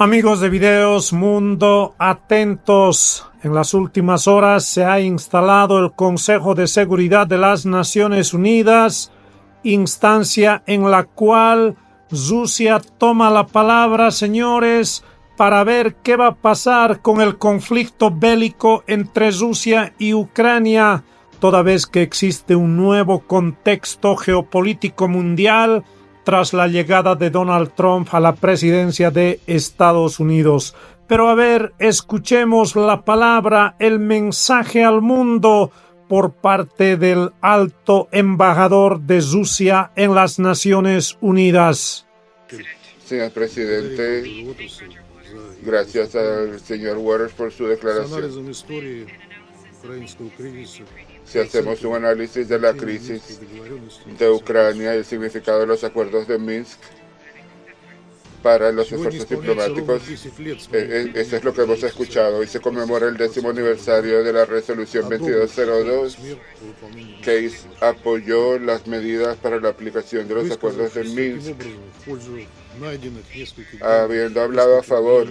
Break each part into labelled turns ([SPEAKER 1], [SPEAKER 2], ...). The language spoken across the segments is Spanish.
[SPEAKER 1] Amigos de Videos Mundo, atentos. En las últimas horas se ha instalado el Consejo de Seguridad de las Naciones Unidas, instancia en la cual Rusia toma la palabra, señores, para ver qué va a pasar con el conflicto bélico entre Rusia y Ucrania, toda vez que existe un nuevo contexto geopolítico mundial tras la llegada de Donald Trump a la presidencia de Estados Unidos. Pero a ver, escuchemos la palabra, el mensaje al mundo por parte del alto embajador de Rusia en las Naciones Unidas.
[SPEAKER 2] Señor presidente, gracias al señor Waters por su declaración. Si hacemos un análisis de la crisis de Ucrania y el significado de los acuerdos de Minsk para los esfuerzos diplomáticos, eso es lo que hemos escuchado. Hoy se conmemora el 10º aniversario de la resolución 2202 que apoyó las medidas para la aplicación de los acuerdos de Minsk. Habiendo hablado a favor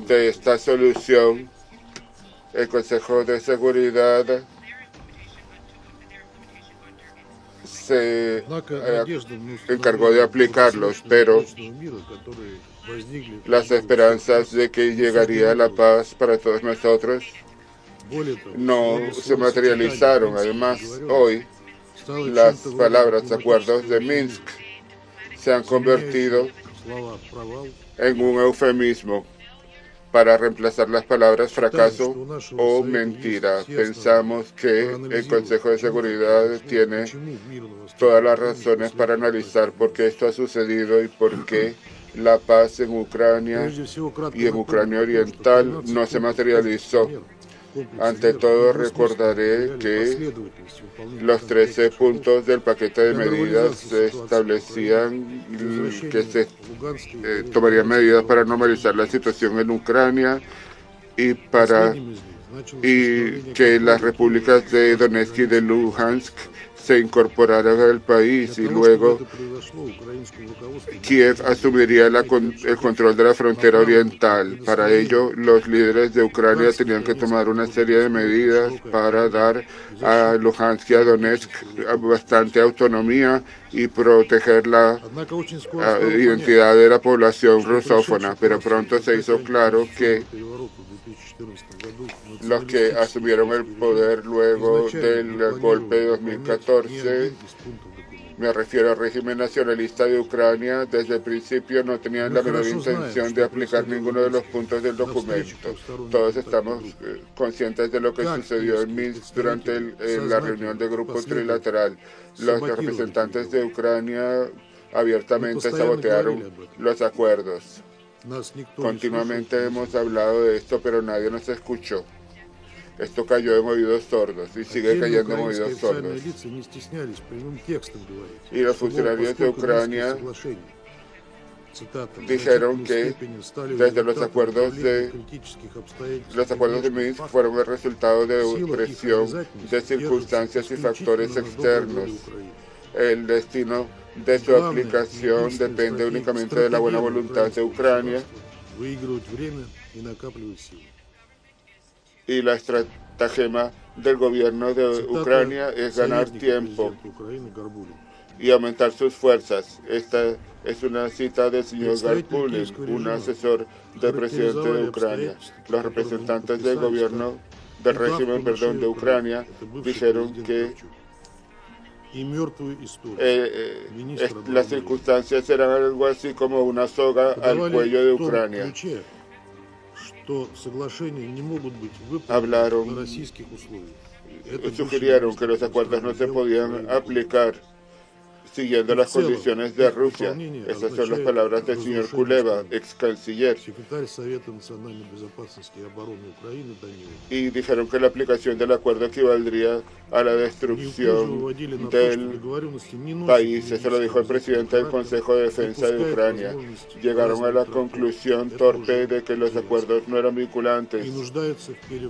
[SPEAKER 2] de esta solución, el Consejo de Seguridad se encargó de aplicarlos, pero las esperanzas de que llegaría la paz para todos nosotros no se materializaron. Además, hoy las palabras acuerdos de Minsk se han convertido en un eufemismo para reemplazar las palabras fracaso o mentira. Pensamos que el Consejo de Seguridad tiene todas las razones para analizar por qué esto ha sucedido y por qué la paz en Ucrania y en Ucrania Oriental no se materializó. Ante todo, recordaré que los 13 puntos del paquete de medidas se establecían que se tomarían medidas para normalizar la situación en Ucrania y que las repúblicas de Donetsk y de Luhansk se incorporaran al país, y luego Kiev asumiría el control de la frontera oriental. Para ello, los líderes de Ucrania tenían que tomar una serie de medidas para dar a Luhansk y a Donetsk bastante autonomía y proteger la identidad de la población rusófona. Pero pronto se hizo claro que los que asumieron el poder luego del golpe de 2014, me refiero al régimen nacionalista de Ucrania, desde el principio no tenían la menor intención de aplicar ninguno de los puntos del documento. Todos estamos conscientes de lo que sucedió en Minsk durante la reunión del grupo trilateral. Los representantes de Ucrania abiertamente sabotearon los acuerdos. Continuamente hemos hablado de esto, pero nadie nos escuchó. Esto cayó en oídos sordos y sigue cayendo en oídos sordos. Y los funcionarios de Ucrania dijeron que desde los acuerdos de Minsk fueron el resultado de presión de circunstancias y factores externos. El destino de su aplicación depende únicamente de la buena voluntad de Ucrania, y la estratagema del gobierno de Ucrania es ganar tiempo y aumentar sus fuerzas. Esta es una cita del señor Garpulin, un asesor del presidente de Ucrania. Los representantes del gobierno, del régimen, de Ucrania, dijeron que las circunstancias eran algo así como una soga al cuello de Ucrania. Sugirieron que los acuerdos no se podían aplicar siguiendo las condiciones de Rusia. Esas son las palabras del señor Kuleva, ex canciller. Y dijeron que la aplicación del acuerdo equivaldría a la destrucción del país. Eso lo dijo el presidente del Consejo de Defensa de Ucrania. Llegaron a la conclusión torpe de que los acuerdos no eran vinculantes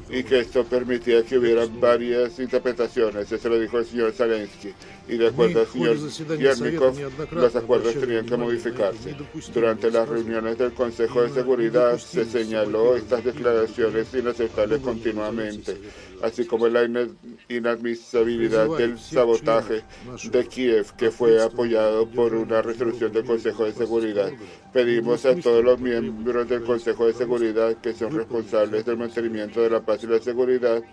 [SPEAKER 2] y que esto permitía que hubieran varias interpretaciones. Eso lo dijo el señor Zelensky. y de acuerdo al señor Yermikov, los acuerdos tenían que modificarse. Durante las reuniones del Consejo de Seguridad se señaló estas declaraciones inaceptables continuamente, así como la inadmisibilidad del sabotaje de Kiev, que fue apoyado por una resolución del Consejo de Seguridad. Pedimos a todos los miembros del Consejo de Seguridad que son responsables del mantenimiento de la paz y la seguridad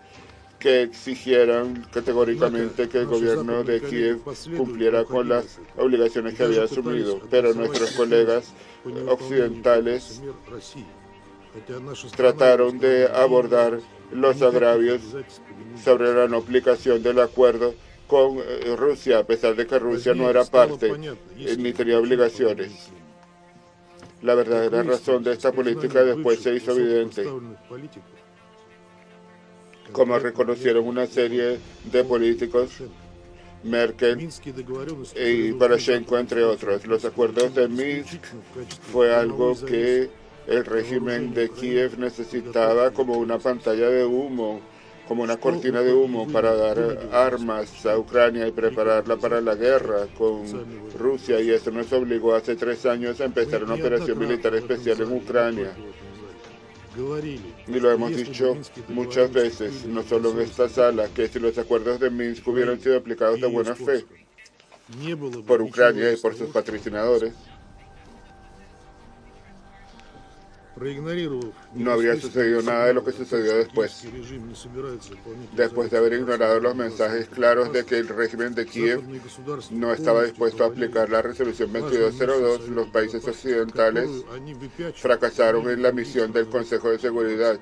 [SPEAKER 2] que exigieran categóricamente que el gobierno de Kiev cumpliera con las obligaciones que había asumido, pero nuestros colegas occidentales trataron de abordar los agravios sobre la no aplicación del acuerdo con Rusia, a pesar de que Rusia no era parte ni tenía obligaciones. La verdadera razón de esta política después se hizo evidente, como reconocieron una serie de políticos, Merkel y Poroshenko, entre otros. Los acuerdos de Minsk fue algo que el régimen de Kiev necesitaba como una pantalla de humo, como una cortina de humo para dar armas a Ucrania y prepararla para la guerra con Rusia, y eso nos obligó hace 3 años a empezar una operación militar especial en Ucrania. Y lo hemos dicho muchas veces, no solo en esta sala, que si los acuerdos de Minsk hubieran sido aplicados de buena fe por Ucrania y por sus patrocinadores, no habría sucedido nada de lo que sucedió después. Después de haber ignorado los mensajes claros de que el régimen de Kiev no estaba dispuesto a aplicar la resolución 2202, los países occidentales fracasaron en la misión del Consejo de Seguridad,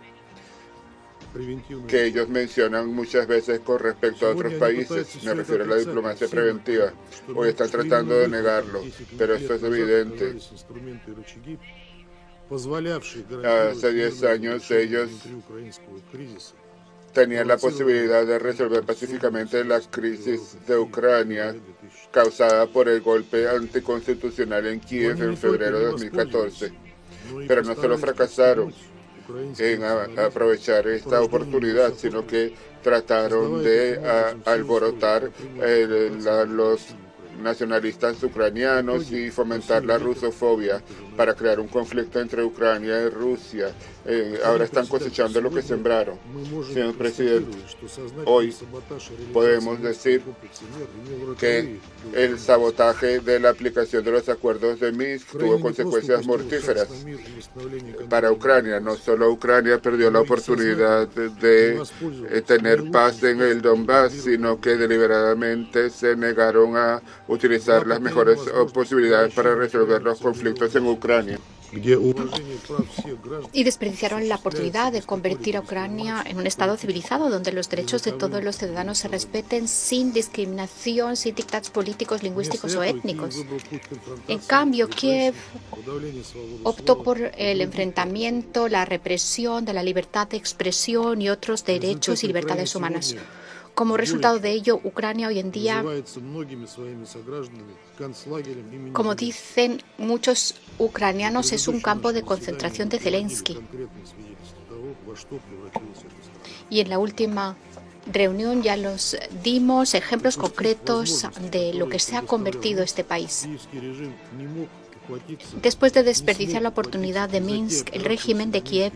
[SPEAKER 2] que ellos mencionan muchas veces con respecto a otros países. Me refiero a la diplomacia preventiva. Hoy están tratando de negarlo, pero esto es evidente. Hace 10 años ellos tenían la posibilidad de resolver pacíficamente la crisis de Ucrania causada por el golpe anticonstitucional en Kiev en febrero de 2014. Pero no solo fracasaron en aprovechar esta oportunidad, sino que trataron de alborotar los nacionalistas ucranianos y fomentar la rusofobia para crear un conflicto entre Ucrania y Rusia. Ahora están cosechando lo que sembraron. Señor presidente, hoy podemos decir que el sabotaje de la aplicación de los acuerdos de Minsk tuvo consecuencias mortíferas para Ucrania. No solo Ucrania perdió la oportunidad de tener paz en el Donbass, sino que deliberadamente se negaron a utilizar las mejores posibilidades para resolver los conflictos en Ucrania.
[SPEAKER 3] Y desperdiciaron la oportunidad de convertir a Ucrania en un estado civilizado donde los derechos de todos los ciudadanos se respeten sin discriminación, sin dictados políticos, lingüísticos o étnicos. En cambio, Kiev optó por el enfrentamiento, la represión de la libertad de expresión y otros derechos y libertades humanas. Como resultado de ello, Ucrania hoy en día, como dicen muchos ucranianos, es un campo de concentración de Zelensky. Y en la última reunión ya los dimos ejemplos concretos de lo que se ha convertido este país. Después de desperdiciar la oportunidad de Minsk, el régimen de Kiev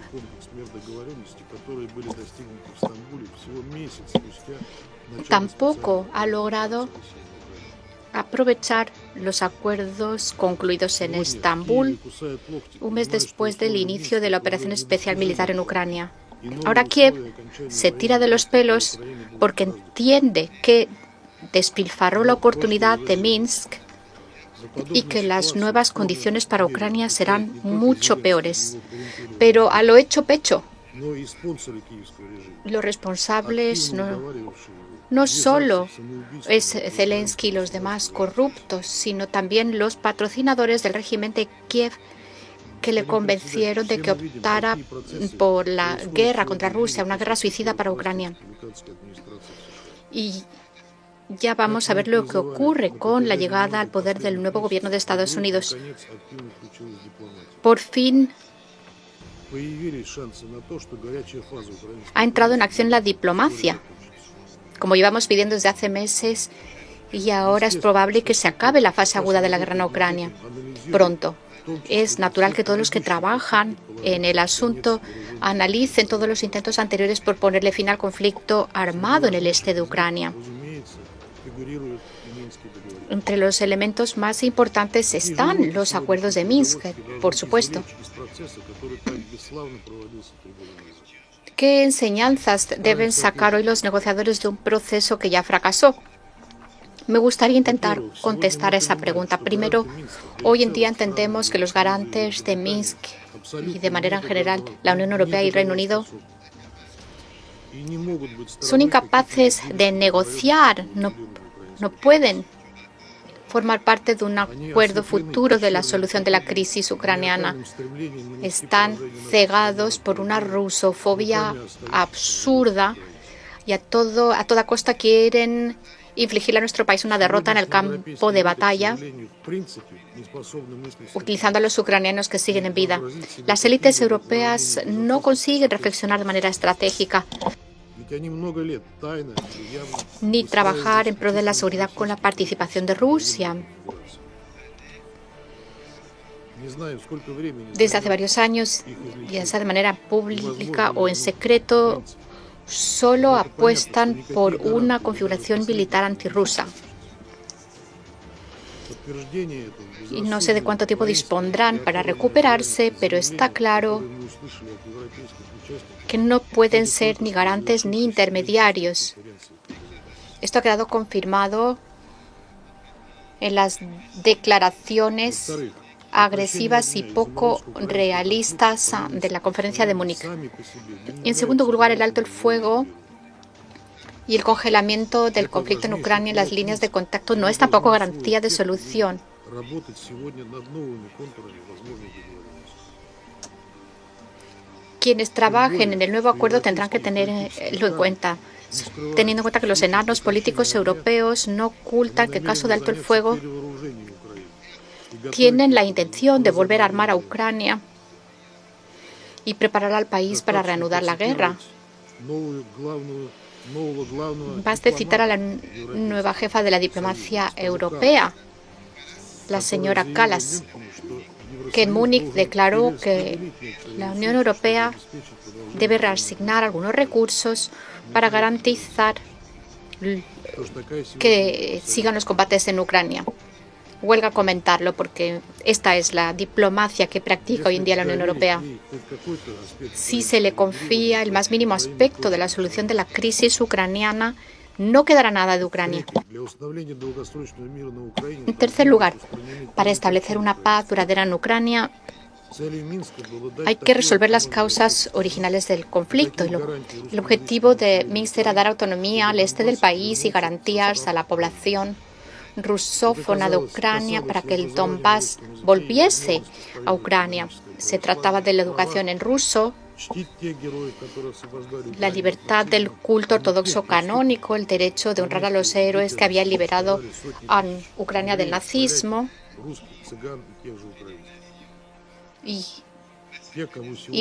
[SPEAKER 3] tampoco ha logrado aprovechar los acuerdos concluidos en Estambul un mes después del inicio de la operación especial militar en Ucrania. Ahora Kiev se tira de los pelos porque entiende que despilfarró la oportunidad de Minsk y que las nuevas condiciones para Ucrania serán mucho peores. Pero a lo hecho pecho, los responsables no solo es Zelensky y los demás corruptos, sino también los patrocinadores del régimen de Kiev que le convencieron de que optara por la guerra contra Rusia, una guerra suicida para Ucrania. Y ya vamos a ver lo que ocurre con la llegada al poder del nuevo gobierno de Estados Unidos. Por fin ha entrado en acción la diplomacia, como llevamos pidiendo desde hace meses, y ahora es probable que se acabe la fase aguda de la guerra en Ucrania pronto. Es natural que todos los que trabajan en el asunto analicen todos los intentos anteriores por ponerle fin al conflicto armado en el este de Ucrania. Entre los elementos más importantes están los acuerdos de Minsk, por supuesto. ¿Qué enseñanzas deben sacar hoy los negociadores de un proceso que ya fracasó? Me gustaría intentar contestar a esa pregunta. Primero, hoy en día entendemos que los garantes de Minsk y de manera general la Unión Europea y el Reino Unido son incapaces de negociar, no pueden formar parte de un acuerdo futuro de la solución de la crisis ucraniana. Están cegados por una rusofobia absurda y a toda costa quieren infligirle a nuestro país una derrota en el campo de batalla, utilizando a los ucranianos que siguen en vida. Las élites europeas no consiguen reflexionar de manera estratégica ni trabajar en pro de la seguridad con la participación de Rusia. Desde hace varios años, ya sea de manera pública o en secreto, solo apuestan por una configuración militar antirrusa. Y no sé de cuánto tiempo dispondrán para recuperarse, pero está claro que no pueden ser ni garantes ni intermediarios. Esto ha quedado confirmado en las declaraciones agresivas y poco realistas de la conferencia de Múnich. En segundo lugar, el alto el fuego y el congelamiento del conflicto en Ucrania en las líneas de contacto no es tampoco garantía de solución. Quienes trabajen en el nuevo acuerdo tendrán que tenerlo en cuenta, teniendo en cuenta que los enanos políticos europeos no ocultan que en caso de alto el fuego tienen la intención de volver a armar a Ucrania y preparar al país para reanudar la guerra. Baste citar a la nueva jefa de la diplomacia europea, la señora Kallas, que en Múnich declaró que la Unión Europea debe reasignar algunos recursos para garantizar que sigan los combates en Ucrania. Huelga comentarlo porque esta es la diplomacia que practica hoy en día la Unión Europea. Si se le confía el más mínimo aspecto de la solución de la crisis ucraniana, no quedará nada de Ucrania. En tercer lugar, para establecer una paz duradera en Ucrania, hay que resolver las causas originales del conflicto. El objetivo de Minsk era dar autonomía al este del país y garantías a la población rusófona de Ucrania para que el Donbass volviese a Ucrania. Se trataba de la educación en ruso, la libertad del culto ortodoxo canónico, el derecho de honrar a los héroes que habían liberado a Ucrania del nazismo y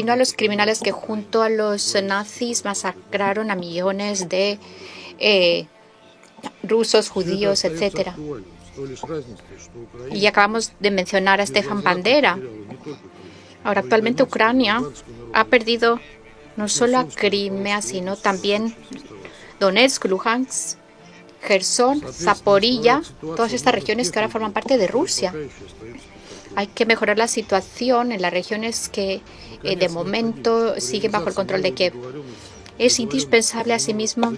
[SPEAKER 3] no a los criminales que junto a los nazis masacraron a millones de rusos, judíos, etcétera. Y acabamos de mencionar a Stefan Bandera. Ahora, actualmente Ucrania ha perdido no solo a Crimea, sino también Donetsk, Luhansk, Gerson, Zaporilla, todas estas regiones que ahora forman parte de Rusia. Hay que mejorar la situación en las regiones que de momento siguen bajo el control de Kiev. Es indispensable, asimismo,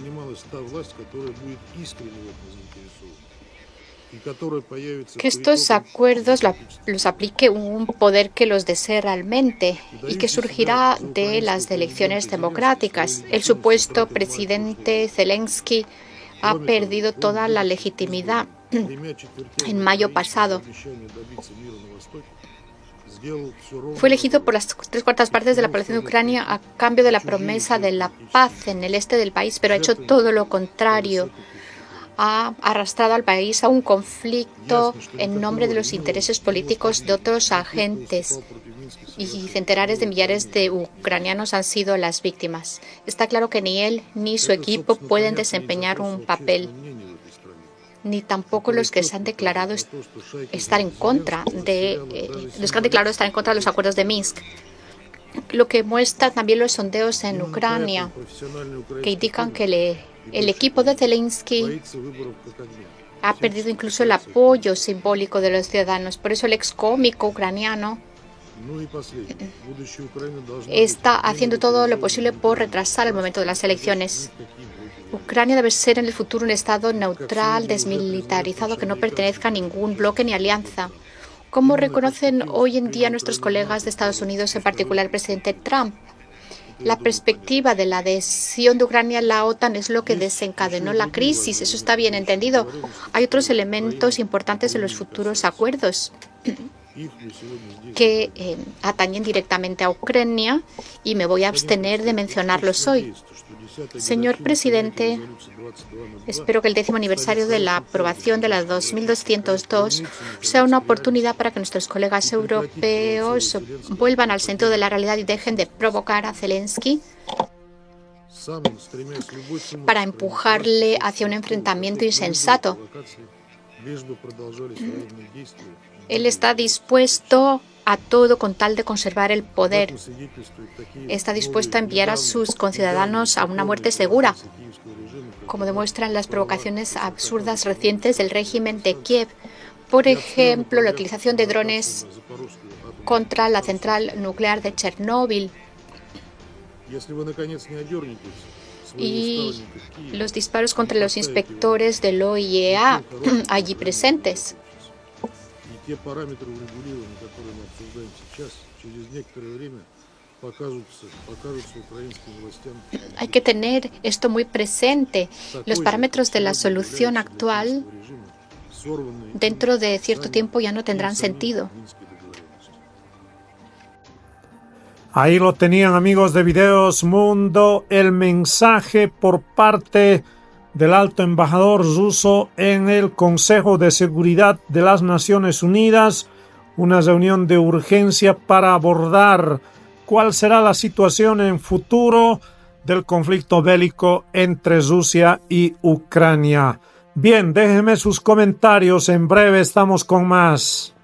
[SPEAKER 3] que estos acuerdos los aplique un poder que los desee realmente y que surgirá de las elecciones democráticas. El supuesto presidente Zelensky ha perdido toda la legitimidad en mayo pasado. Fue elegido por las 3/4 de la población de Ucrania a cambio de la promesa de la paz en el este del país, pero ha hecho todo lo contrario. Ha arrastrado al país a un conflicto en nombre de los intereses políticos de otros agentes y centenares de millares de ucranianos han sido las víctimas. Está claro que ni él ni su equipo pueden desempeñar un papel ni tampoco los que se han declarado estar en contra de los que han declarado estar en contra de los acuerdos de Minsk. Lo que muestran también los sondeos en Ucrania, que indican que el equipo de Zelensky ha perdido incluso el apoyo simbólico de los ciudadanos. Por eso el ex cómico ucraniano está haciendo todo lo posible por retrasar el momento de las elecciones. Ucrania debe ser en el futuro un Estado neutral, desmilitarizado, que no pertenezca a ningún bloque ni alianza. Como reconocen hoy en día nuestros colegas de Estados Unidos, en particular el presidente Trump, la perspectiva de la adhesión de Ucrania a la OTAN es lo que desencadenó la crisis. Eso está bien entendido. Hay otros elementos importantes en los futuros acuerdos que atañen directamente a Ucrania y me voy a abstener de mencionarlos hoy. Señor presidente, espero que el 10º aniversario de la aprobación de la 2202 sea una oportunidad para que nuestros colegas europeos vuelvan al centro de la realidad y dejen de provocar a Zelensky para empujarle hacia un enfrentamiento insensato. Él está dispuesto a todo con tal de conservar el poder. Está dispuesto a enviar a sus conciudadanos a una muerte segura, como demuestran las provocaciones absurdas recientes del régimen de Kiev. Por ejemplo, la utilización de drones contra la central nuclear de Chernóbil y los disparos contra los inspectores del OIEA allí presentes. Hay que tener esto muy presente. Los parámetros de la solución actual dentro de cierto tiempo ya no tendrán sentido.
[SPEAKER 1] Ahí lo tenían, amigos de Videos Mundo, el mensaje por parte del alto embajador ruso en el Consejo de Seguridad de las Naciones Unidas, una reunión de urgencia para abordar cuál será la situación en futuro del conflicto bélico entre Rusia y Ucrania. Bien, déjenme sus comentarios, en breve estamos con más.